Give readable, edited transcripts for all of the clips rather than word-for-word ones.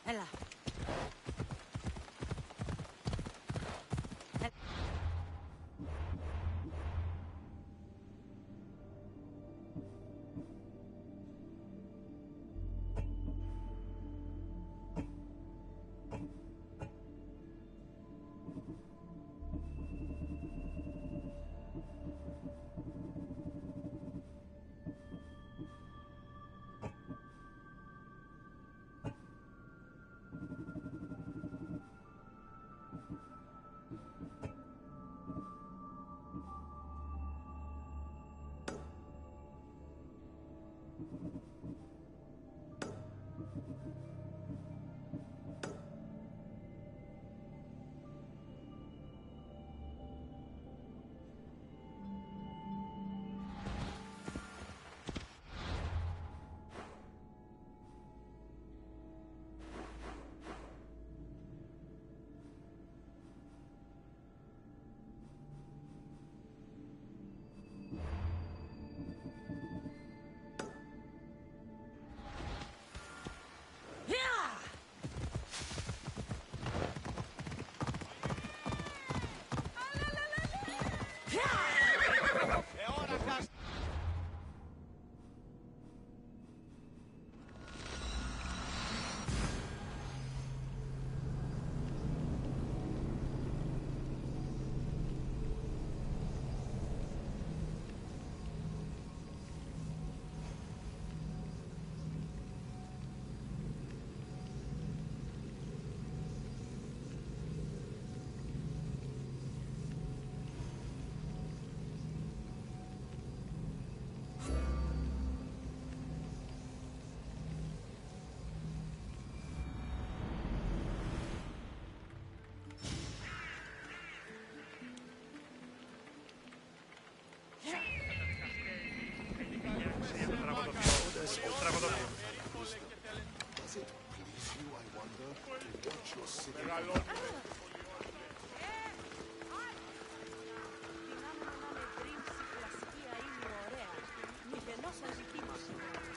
Έλα.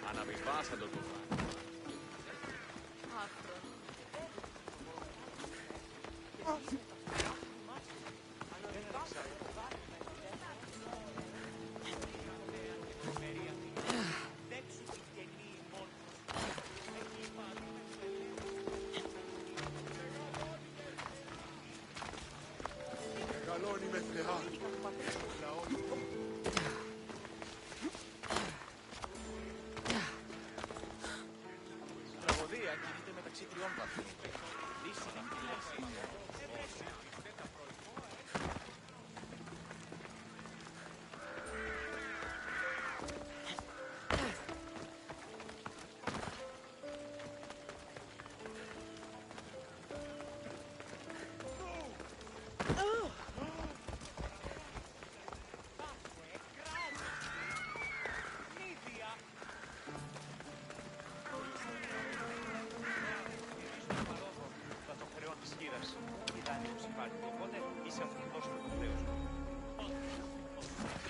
Αναβιβάσαν το τουφάν. Καλώνει με θεά. Τραγωδία κινείται μεταξύ τριών βαθμών.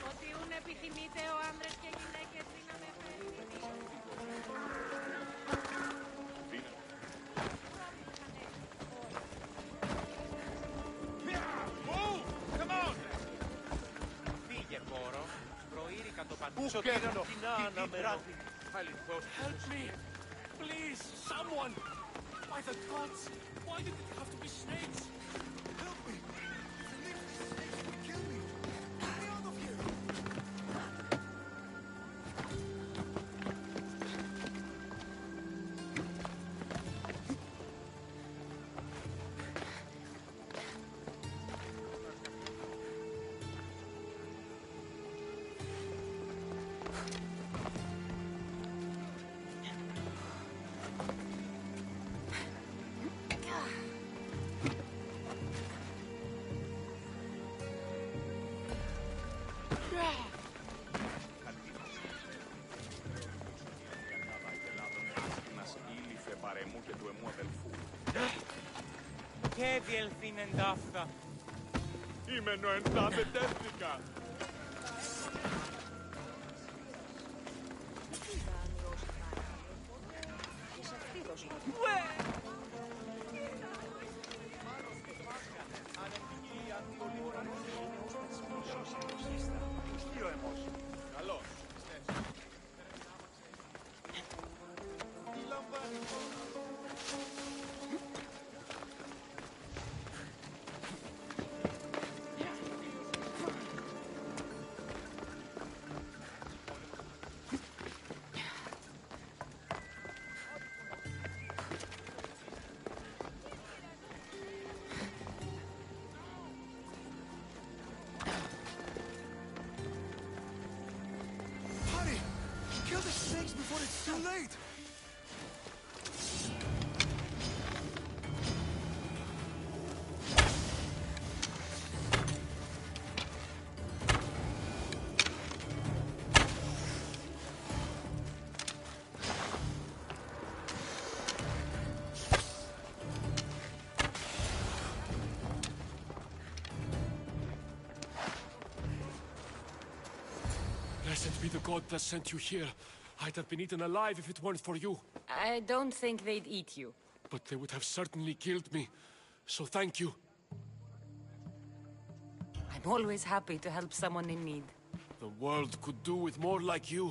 Ότι ούν επιθυμείτε ο άντρες και γυναίκες δύναμη Φύγε κόρο, προείρικα το παντήσωτο κοινά αναμεράτη. Help me! Please, someone! By the gods! Why did it have to be snakes? Help me! If you leave these snakes will kill me! Get me out of here! Παρεμού και του εμού αδελφού. Και διελθύνεν ταύτα. Ήμενο εντάδετεύτηκα. Καλώς. Hurry! Kill the snakes before it's too late! Blessed be the god that sent you here. I'd have been eaten alive if it weren't for you. I don't think they'd eat you. But they would have certainly killed me. So thank you. I'm always happy to help someone in need. The world could do with more like you.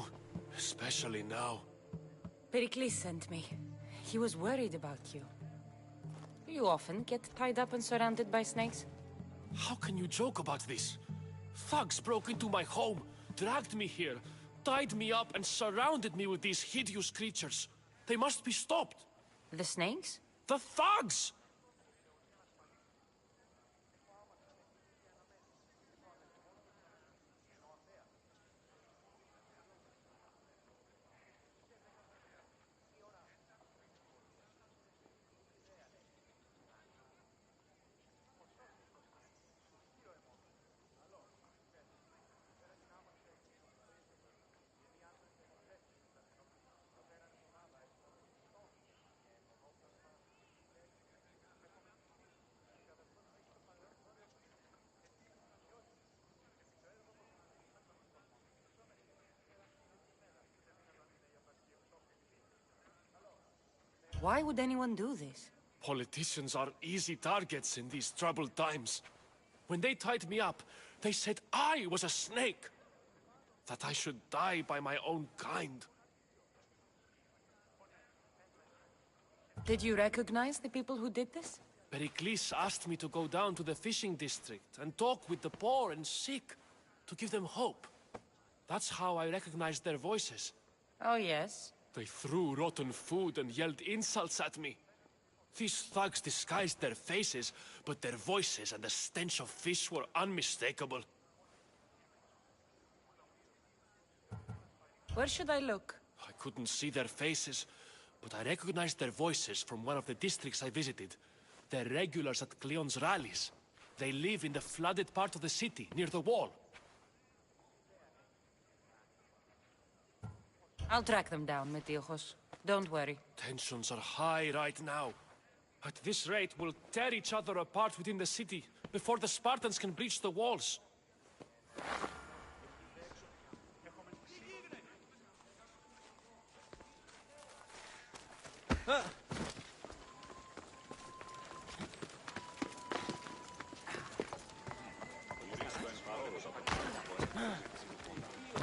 Especially now. Pericles sent me. He was worried about you. You often get tied up and surrounded by snakes? How can you joke about this? Thugs broke into my home, dragged me here, tied me up and surrounded me with these hideous creatures. They must be stopped. The snakes? The thugs! Why would anyone do this? Politicians are easy targets in these troubled times. When they tied me up, they said I was a snake. That I should die by my own kind. Did you recognize the people who did this? Pericles asked me to go down to the fishing district and talk with the poor and sick, to give them hope. That's how I recognized their voices. Oh, yes. They threw rotten food and yelled insults at me. These thugs disguised their faces, but their voices and the stench of fish were unmistakable. Where should I look? I couldn't see their faces, but I recognized their voices from one of the districts I visited. They're regulars at Cleon's rallies. They live in the flooded part of the city, near the wall. I'll track them down, Metiochos. Don't worry. Tensions are high right now. At this rate, we'll tear each other apart within the city, before the Spartans can breach the walls.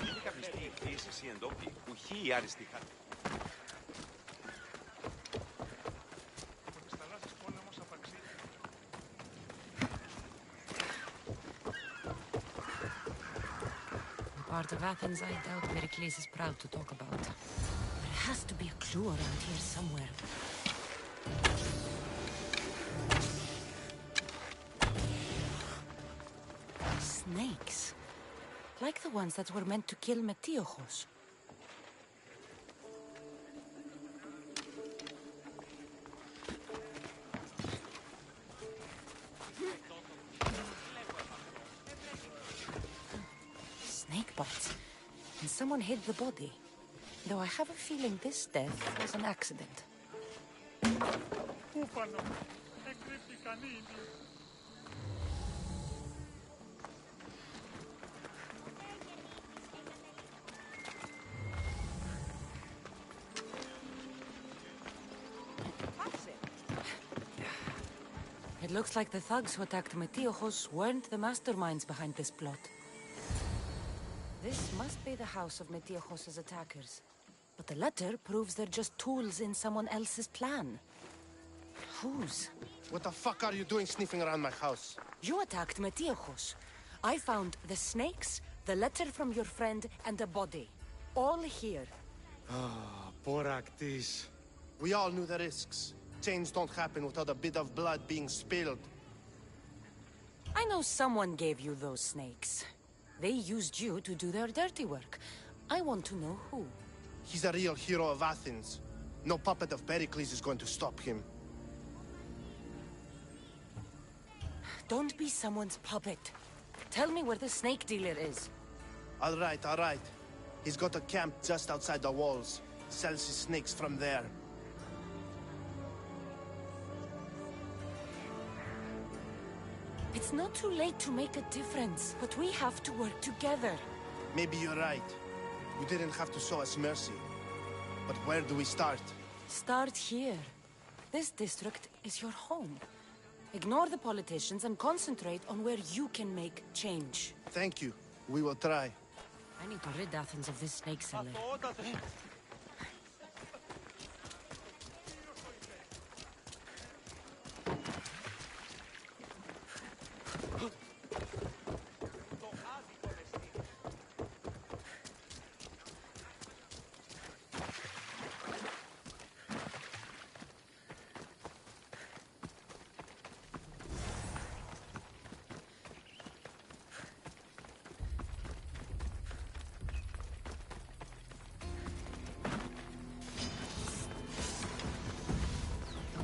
Είναι καπνιστή η φύση, εσύ εντόπι, ουχή η άριστη χάρη. Part of Athens I doubt Pericles is proud to talk about. There has to be a clue around here somewhere. Snakes. Like the ones that were meant to kill Metiochos. Snake bites. And someone hid the body. Though I have a feeling this death was an accident. Πούφανο. It looks like the thugs who attacked Metiojos weren't the masterminds behind this plot. This must be the house of Metiojos' attackers. But the letter proves they're just tools in someone else's plan. Whose? What the fuck are you doing sniffing around my house? You attacked Metiojos. I found the snakes, the letter from your friend, and a body. All here. Boraktis. We all knew the risks. Change don't happen without a bit of blood being spilled. I know someone gave you those snakes. They used you to do their dirty work. I want to know who. He's a real hero of Athens. No puppet of Pericles is going to stop him. Don't be someone's puppet. Tell me where the snake dealer is. All right, all right. He's got a camp just outside the walls. Sells his snakes from there. It's not too late to make a difference, but we have to work together. Maybe you're right. You didn't have to show us mercy. But where do we start? Start here. This district is your home. Ignore the politicians and concentrate on where you can make change. Thank you. We will try. I need to rid Athens of this snake seller.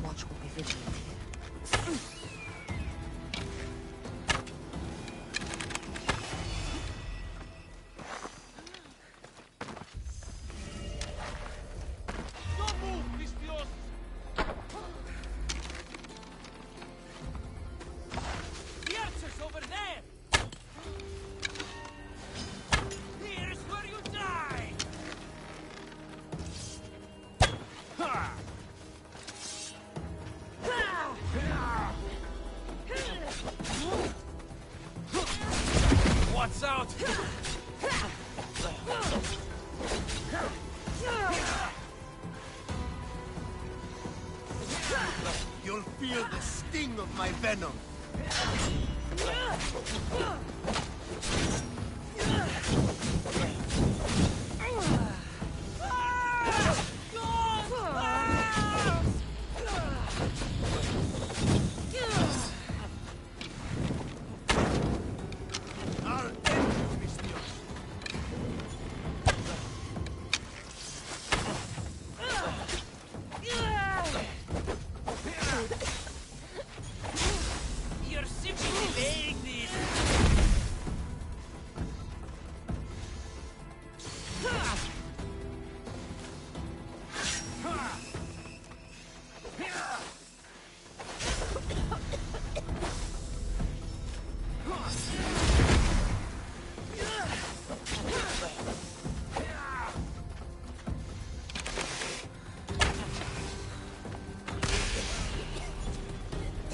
Watch will be vigilant here. Don't move, Christios! The answer's over there! Here's where you die! Ha! What's out? You'll feel the sting of my venom. Our end, Christios. You're simply delaying this!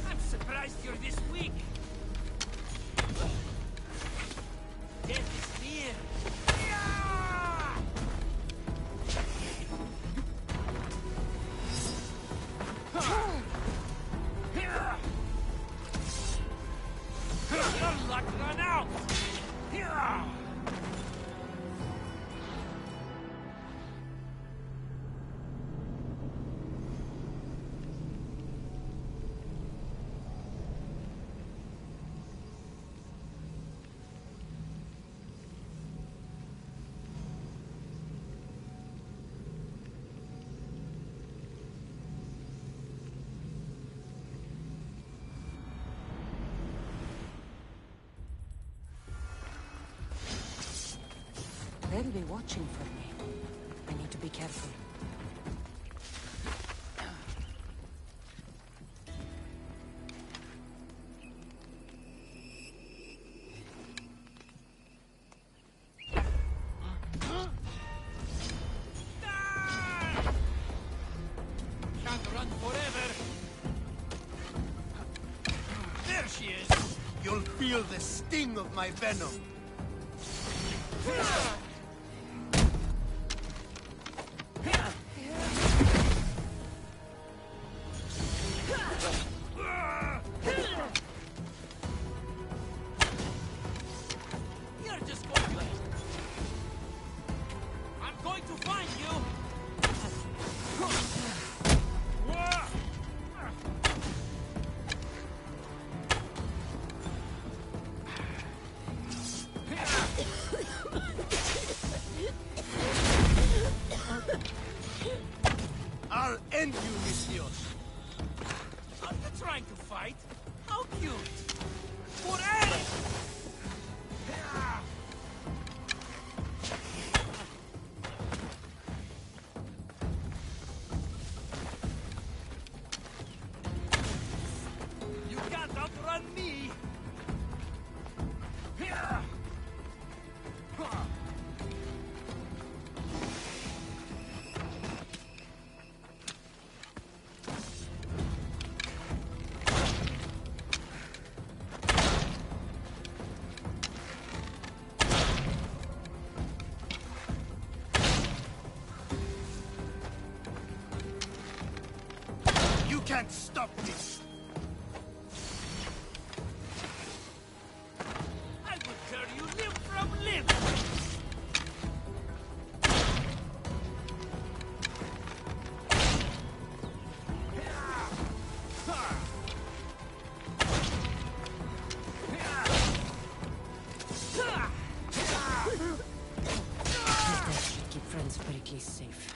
I'm surprised you're this weak! Death is near! Your luck run out! They'll be watching for me. I need to be careful. will feel the sting of my venom. You're just going to... I'm going to find you! I'll end you, Mistios. Are you trying to fight? How cute! For Eric! You can't outrun me! You can't stop this. I will tear you limb from limb! Keep friends Pericles safe.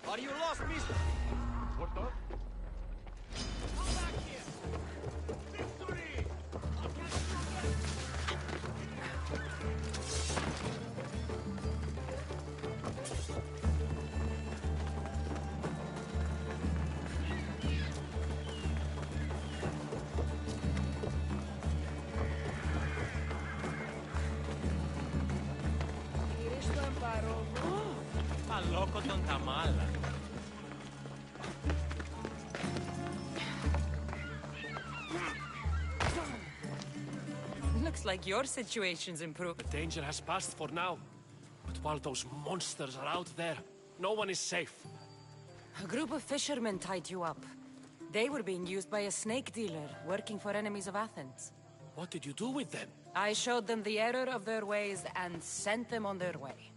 Are you lost, mister? What the? Come back here! Victory! Maloko τον Tamala. Looks like your situation's improved. The danger has passed for now. But while those monsters are out there, no one is safe. A group of fishermen tied you up. They were being used by a snake dealer working for enemies of Athens. What did you do with them? I showed them the error of their ways and sent them on their way.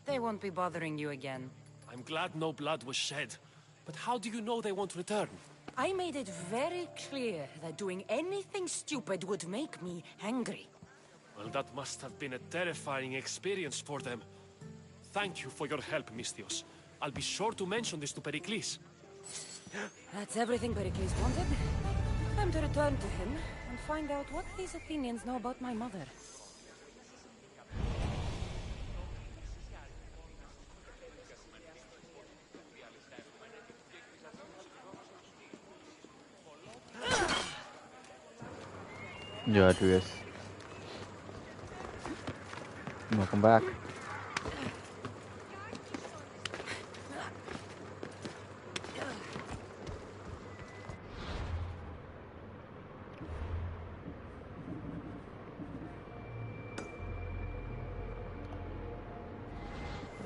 They won't be bothering you again. I'm glad no blood was shed. But how do you know they won't return? I made it very clear that doing anything stupid would make me angry. Well, that must have been a terrifying experience for them. Thank you for your help, Mistios. I'll be sure to mention this to Pericles. That's everything Pericles wanted. Time to return to him and find out what these Athenians know about my mother. Yeah, Atreus. Welcome back.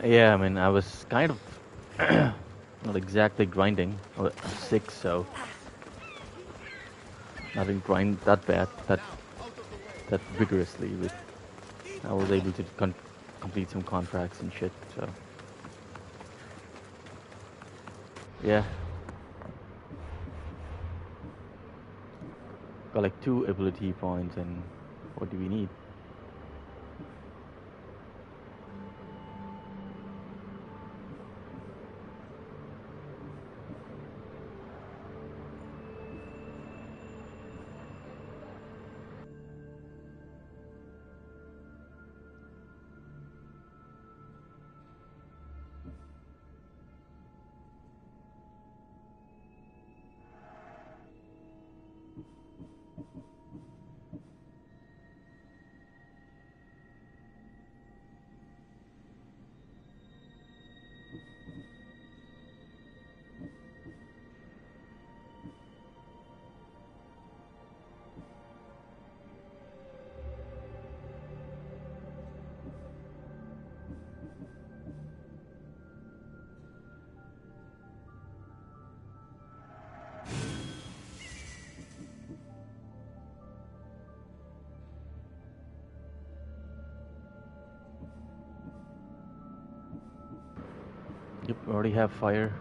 Yeah, I mean, I was kind of not exactly grinding. I was sick, so I didn't grind that bad, that vigorously. But I was able to complete some contracts and shit. So yeah, got like 2 ability points, and what do we need? Yep, already have fire.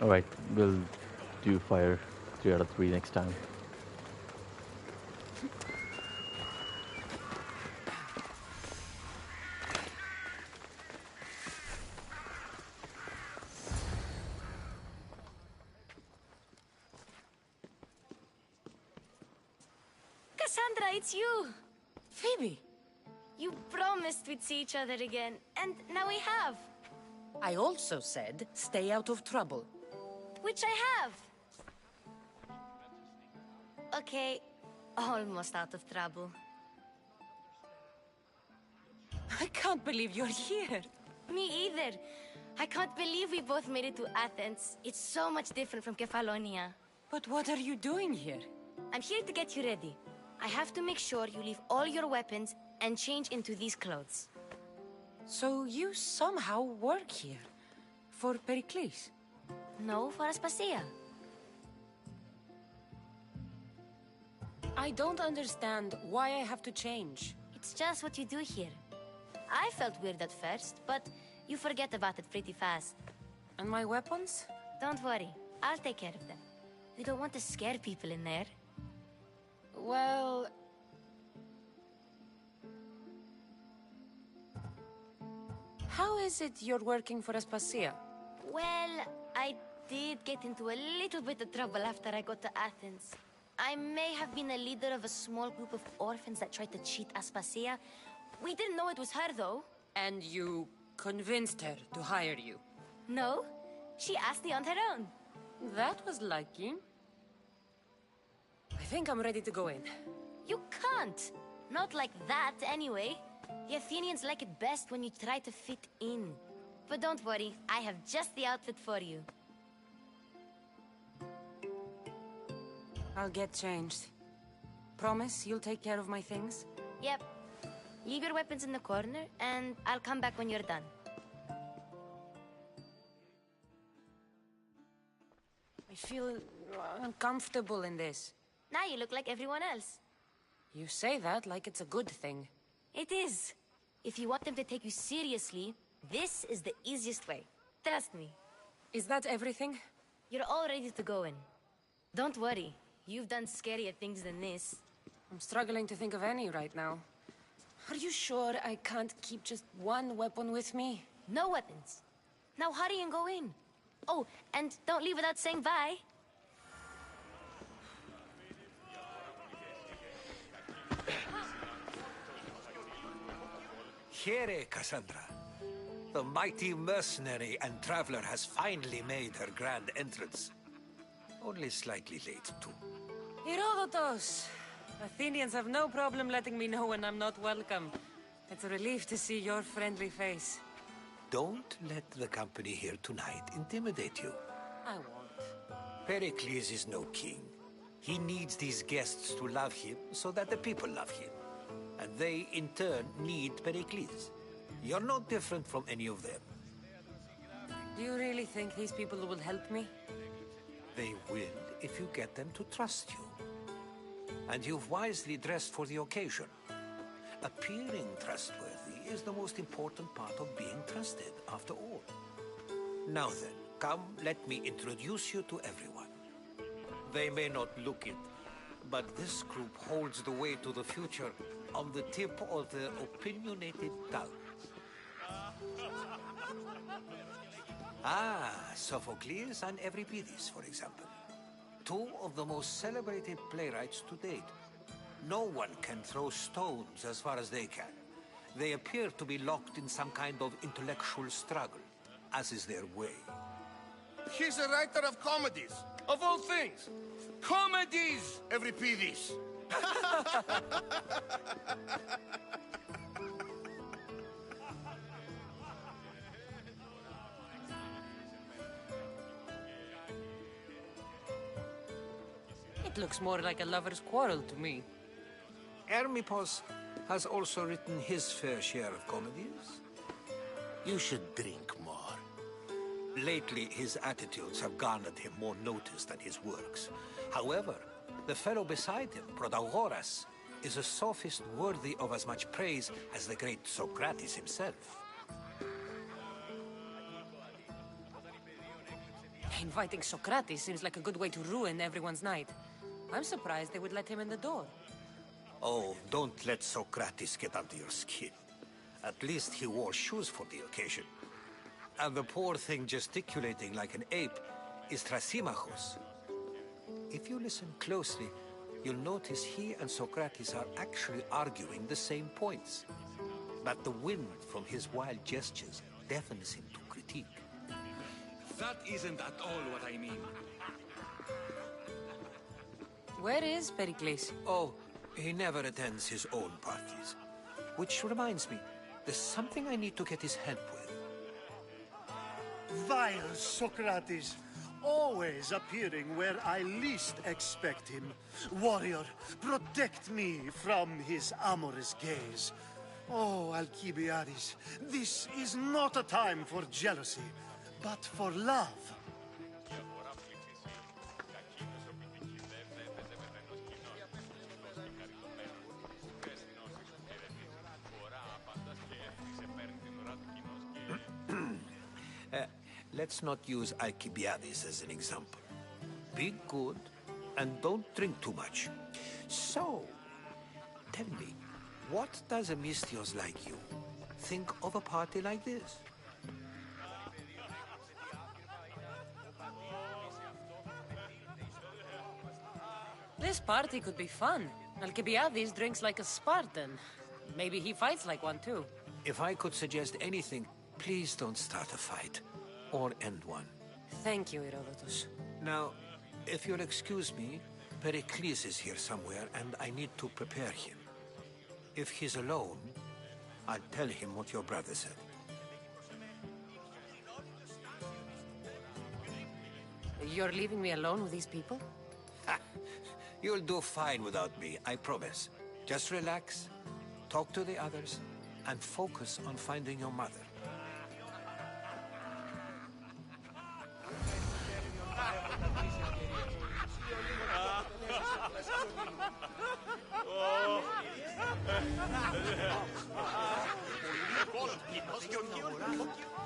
Alright, we'll do fire 3 out of 3 next time. Cassandra, it's you! Phoebe, You promised we'd see each other again, and now we have. I also said stay out of trouble. Which I have. Okay, almost out of trouble. I can't believe you're here. Me either. I can't believe we both made it to Athens. It's so much different from Kefalonia. But what are you doing here? I'm here to get you ready. I have to make sure you leave all your weapons and change into these clothes. So you somehow work here. For Pericles? No, for Aspasia. I don't understand why I have to change. It's just what you do here. I felt weird at first, but you forget about it pretty fast. And my weapons? Don't worry, I'll take care of them. We don't want to scare people in there. Well... How is it you're working for Aspasia? Well, I did get into a little bit of trouble after I got to Athens. I may have been a leader of a small group of orphans that tried to cheat Aspasia. We didn't know it was her, though. And you convinced her to hire you? No, she asked me on her own. That was lucky. I think I'm ready to go in. You can't. Not like that, anyway. The Athenians like it best when you try to fit in. But don't worry, I have just the outfit for you. I'll get changed. Promise you'll take care of my things? Yep. Leave your weapons in the corner, and I'll come back when you're done. I feel uncomfortable in this. Now you look like everyone else. You say that like it's a good thing. It is. If you want them to take you seriously, this is the easiest way. Trust me. Is that everything? You're all ready to go in. Don't worry. You've done scarier things than this. I'm struggling to think of any right now. Are you sure I can't keep just one weapon with me? No weapons. Now hurry and go in. Oh, and don't leave without saying bye. Here, Cassandra. The mighty mercenary and traveler has finally made her grand entrance. Only slightly late, too. Herodotus! Athenians have no problem letting me know when I'm not welcome. It's a relief to see your friendly face. Don't let the company here tonight intimidate you. I won't. Pericles is no king. He needs these guests to love him so that the people love him. And they, in turn, need Pericles. You're no different from any of them. Do you really think these people will help me? They will if you get them to trust you. And you've wisely dressed for the occasion. Appearing trustworthy is the most important part of being trusted, after all. Now then, come, let me introduce you to everyone. They may not look it, but this group holds the way to the future on the tip of their opinionated tongue. Sophocles and Euripides, for example. Two of the most celebrated playwrights to date. No one can throw stones as far as they can. They appear to be locked in some kind of intellectual struggle, as is their way. He's a writer of comedies, of all things. Comedies, Euripides. It looks more like a lover's quarrel to me. Hermipos has also written his fair share of comedies. You should drink more. Lately, his attitudes have garnered him more notice than his works. However, the fellow beside him, Protagoras, is a sophist worthy of as much praise as the great Socrates himself. Inviting Socrates seems like a good way to ruin everyone's night. I'm surprised they would let him in the door. Oh, don't let Socrates get under your skin. At least he wore shoes for the occasion. And the poor thing gesticulating like an ape is Thrasymachos. If you listen closely, you'll notice he and Socrates are actually arguing the same points. But the wind from his wild gestures deafens him to critique. That isn't at all what I mean. Where is Pericles? Oh, he never attends his own parties. Which reminds me, there's something I need to get his help with. Vile Socrates, always appearing where I least expect him. Warrior, protect me from his amorous gaze. Oh, Alcibiades, this is not a time for jealousy, but for love. Let's not use Alcibiades as an example. Be good and don't drink too much. So, tell me, what does a Mystios like you think of a party like this? This party could be fun. Alcibiades drinks like a Spartan. Maybe he fights like one too. If I could suggest anything, please don't start a fight. Or end one. Thank you, Herodotus. Now, if you'll excuse me, Pericles is here somewhere, and I need to prepare him. If he's alone, I'll tell him what your brother said. You're leaving me alone with these people? You'll do fine without me, I promise. Just relax, talk to the others, and focus on finding your mother.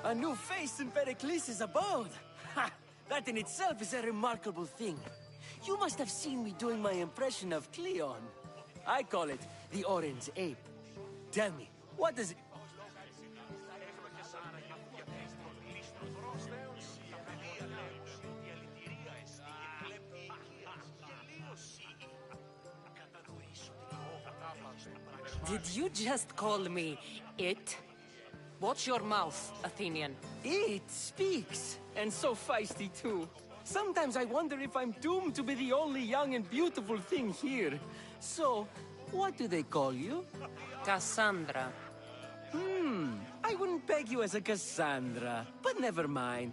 A new face in Pericles' abode. Ha! That in itself is a remarkable thing. You must have seen me doing my impression of Cleon. I call it the Orange Ape. Tell me, what does it... Did you just call me it? Watch your mouth, Athenian. It speaks, and so feisty too. Sometimes I wonder if I'm doomed to be the only young and beautiful thing here. So, what do they call you? Cassandra. I wouldn't peg you as a Cassandra, but never mind.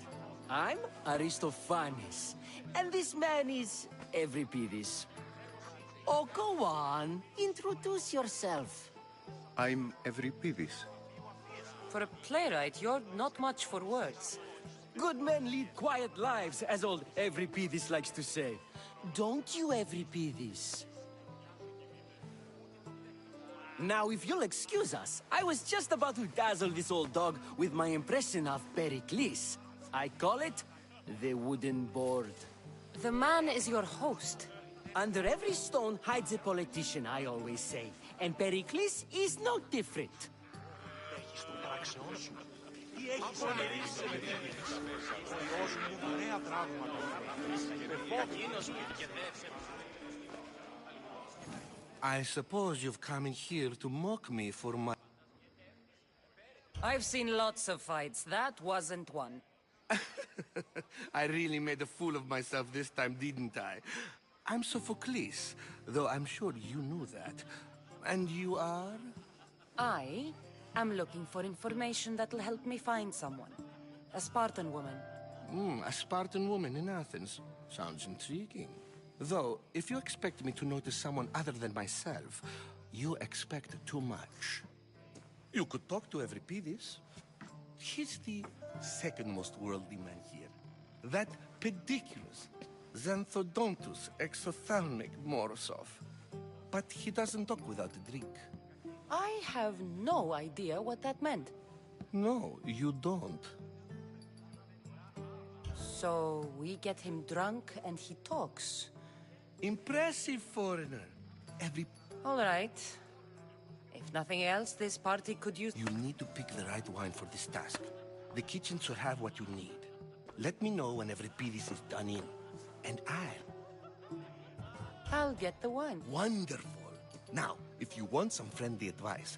I'm Aristophanes, and this man is Euripides. Oh, go on. Introduce yourself. I'm Euripides. For a playwright, you're not much for words. Good men lead quiet lives, as old Euripides likes to say. Don't you, Euripides? Now, if you'll excuse us, I was just about to dazzle this old dog with my impression of Pericles. I call it the wooden board. The man is your host. Under every stone hides a politician, I always say. And Pericles is no different. I suppose you've come in here to mock me for my... I've seen lots of fights. That wasn't one. I really made a fool of myself this time, didn't I? I'm Sophocles, though I'm sure you knew that. And you are? I am looking for information that'll help me find someone. A Spartan woman. A Spartan woman in Athens. Sounds intriguing. Though, if you expect me to notice someone other than myself, you expect too much. You could talk to Euripides. He's the second most worldly man here. That pediculous Xanthodontus exophthalmic Morosov. But he doesn't talk without a drink. I have no idea what that meant. No, you don't. So we get him drunk and he talks. Impressive foreigner. All right. If nothing else, this party could use... You need to pick the right wine for this task. The kitchen should have what you need. Let me know when Euripides is done in, and I'll get the wine. Wonderful. Now, if you want some friendly advice,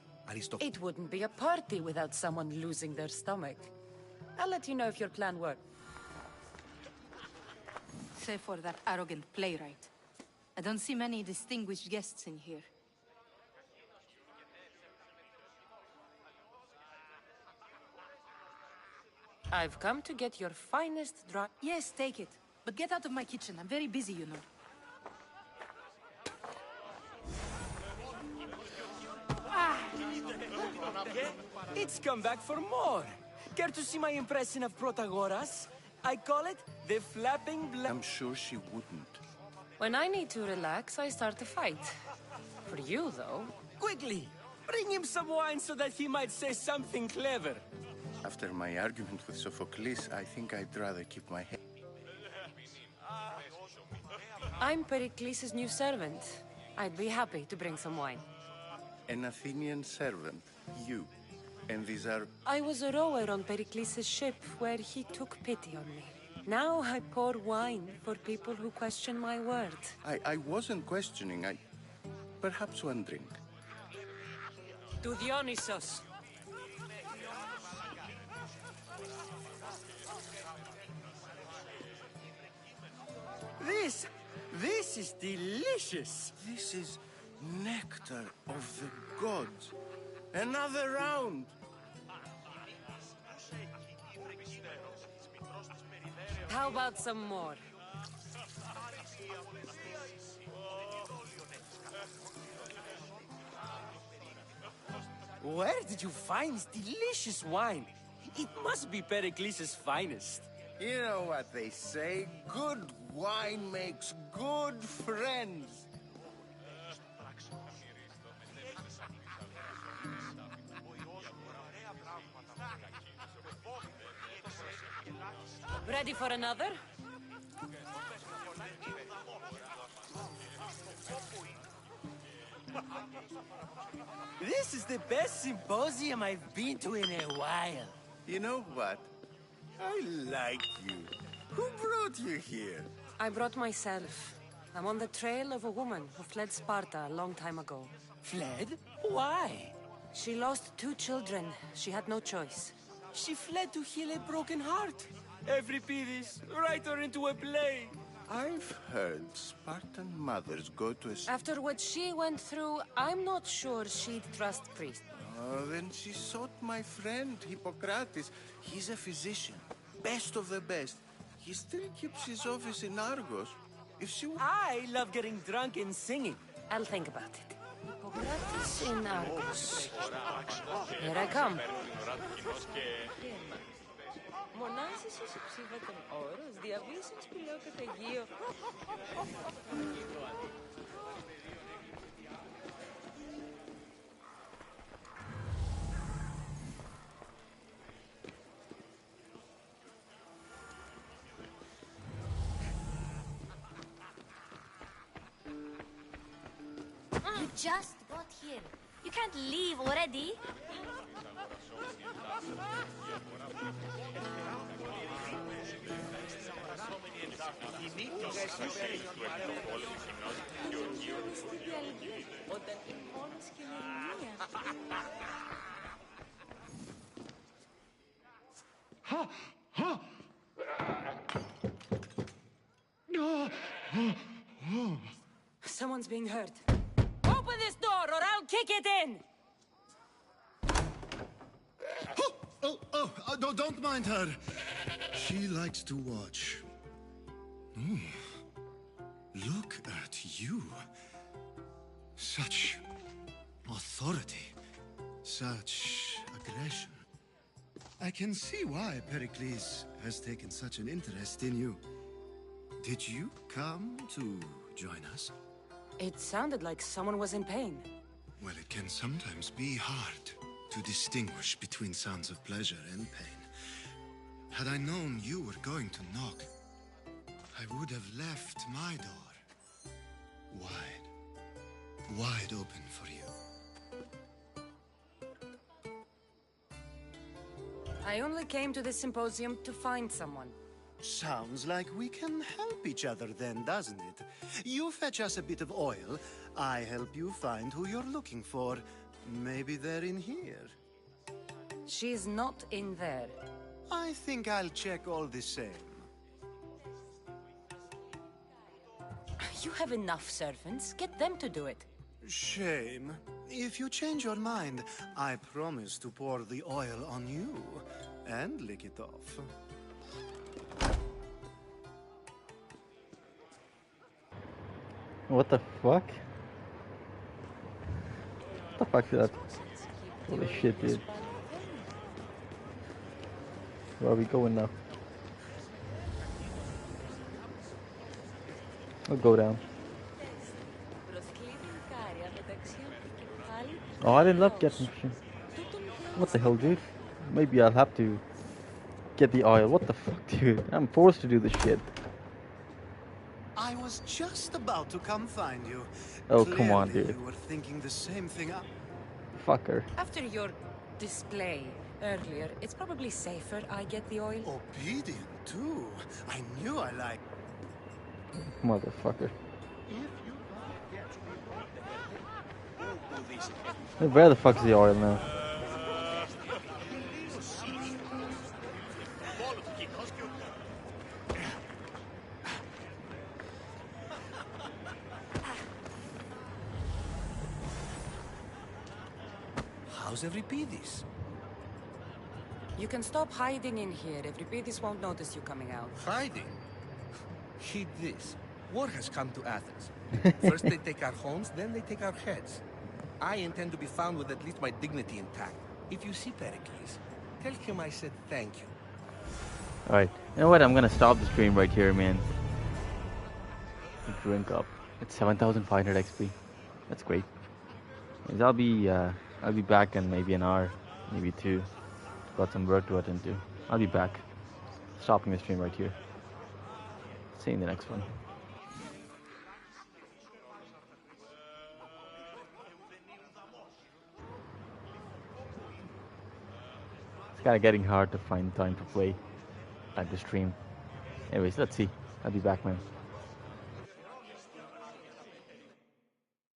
It wouldn't be a party without someone losing their stomach. I'll let you know if your plan works. Save for that arrogant playwright. I don't see many distinguished guests in here. I've come to get your finest dry... Yes, take it. But get out of my kitchen. I'm very busy, you know. It's come back for more. Care to see my impression of Protagoras? I call it the flapping I'm sure she wouldn't. When I need to relax, I start a fight. For you, though... Quickly! Bring him some wine so that he might say something clever. After my argument with Sophocles, I think I'd rather keep my head. I'm Pericles' new servant. I'd be happy to bring some wine. An Athenian servant, you. And these are... I was a rower on Pericles' ship where he took pity on me. Now I pour wine for people who question my word. I wasn't questioning, Perhaps one drink. To Dionysos. This is delicious! This is nectar of the gods. Another round! How about some more? Where did you find this delicious wine? It must be Pericles' finest. You know what they say, good wine makes good friends. Ready for another? This is the best symposium I've been to in a while. You know what? I like you. Who brought you here? I brought myself. I'm on the trail of a woman who fled Sparta a long time ago. Fled? Why? She lost 2 children. She had no choice. She fled to heal a broken heart. Euripides, write her into a play. I've heard Spartan mothers go to a... After what she went through, I'm not sure she'd trust priests. Oh, then she sought my friend, Hippocrates. He's a physician. Best of the best. He still keeps his office in Argos. If she... I love getting drunk and singing. I'll think about it. Hippocrates in Argos. Here I come. Μονάζεις ως ψήφα τον όρος, διαβίσεως που λέω καταγείο. You just got here. You can't leave already. Someone's being hurt. Open this door or I'll kick it in! No, don't mind her. She likes to watch. Look you. Such authority. Such aggression. I can see why Pericles has taken such an interest in you. Did you come to join us? It sounded like someone was in pain. Well, it can sometimes be hard to distinguish between sounds of pleasure and pain. Had I known you were going to knock, I would have left my door wide open for you. I only came to this symposium to find someone. Sounds like we can help each other then, doesn't it? You fetch us a bit of oil, I help you find who you're looking for. Maybe they're in here. She's not in there. I think I'll check all the same. You have enough servants. Get them to do it. Shame. If you change your mind, I promise to pour the oil on you and lick it off. What the fuck? What the fuck is that? Holy shit, dude. Where are we going now? I'll go down. Oh, I didn't love getting shit. What the hell, dude? Maybe I'll have to get the oil. What the fuck, dude? I'm forced to do this shit. I was just about to come find you. Oh, come on, Clearly dude. You were thinking the same thing. Fucker. After your display earlier, it's probably safer I get the oil. Obedient, too. I knew I liked... Motherfucker. Where the fuck is the oil now? How's Euripides? You can stop hiding in here. Euripides won't notice you coming out. Hiding? Heed this. War has come to Athens. First they take our homes, then they take our heads. I intend to be found with at least my dignity intact. If you see Pericles, tell him I said thank you. Alright, you know what? I'm gonna stop the stream right here, man. Drink up. It's 7,500 XP. That's great. And I'll be back in maybe an hour, maybe two. Got some work to attend to. I'll be back. Stopping the stream right here. See you in the next one. It's kind of getting hard to find time to play at the stream. Anyways, let's see. I'll be back, man.